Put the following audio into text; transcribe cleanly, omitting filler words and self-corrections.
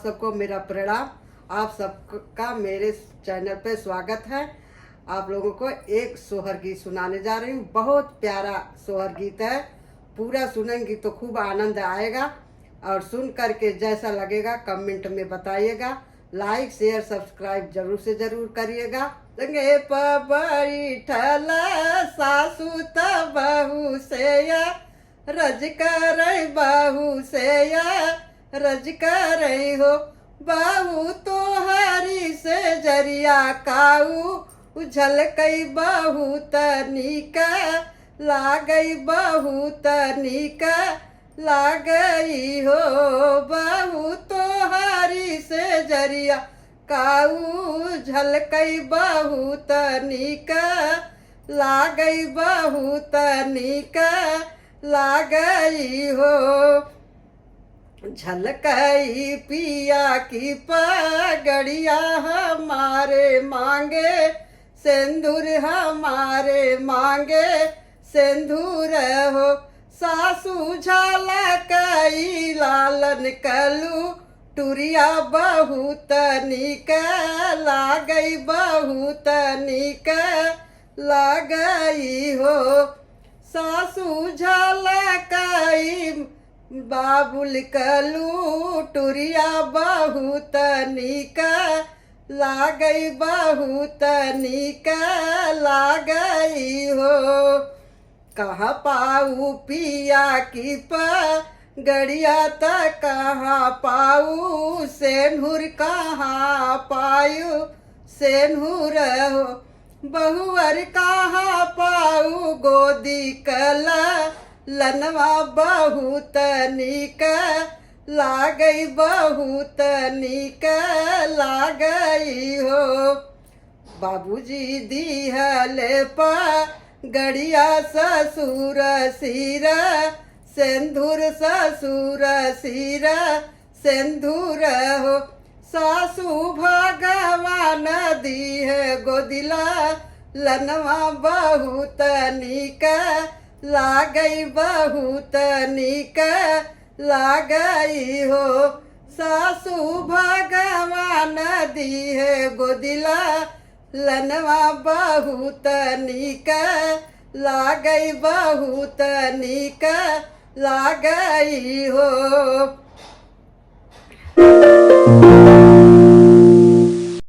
सबको मेरा प्रणाम। आप सबका मेरे चैनल पे स्वागत है। आप लोगों को एक सोहर गीत सुनाने जा रही हूँ। बहुत प्यारा सोहर गीत है, पूरा सुनेंगी तो खूब आनंद आएगा। और सुन करके जैसा लगेगा कमेंट में बताइएगा। लाइक शेयर सब्सक्राइब जरूर से जरूर करिएगा। संगे बैठल सासू त बहू से या रज कर बहू से या रज कर हो। बहू तो हरी से जरिया काऊ झलकई बहुत नीक लागई बहुत नीक लागई हो। बहू तो हरी से जरिया काऊ झलकई बहुत नीक लागई बहुत नीक लागई हो। झलकई पिया की पगड़िया हमारे मांगे सिंदूर हमारे मांगे सिंदूर हो। सासू झलकई लालन कलू टुरिया बहुत नीक लागई बहुत नीक लागई हो। सासू झलकई बाबुल कलू टुरिया बहुत नीक लागई बहुत नीक लागई हो। कहाँ पाऊ पिया की गड़िया त कहाँ पाऊ सेनुर कहाँ पायु सेनुर हो। बहुअर कहाँ पाऊ गोदी कला लनवा बहुत नीक लागई बहुत नीक लागई हो। बाबूजी दिहले गड़िया ससुर सिर सिंदूर ससुर सिर सिंदूर हो। सासू भगवान दी है गोदिला लनवा बहुत नीक लागई बहुत नीक लागई हो। सासू भगवान दी है गोदिला लनवा बहुत नीक लागई बहुत नीक लागई हो।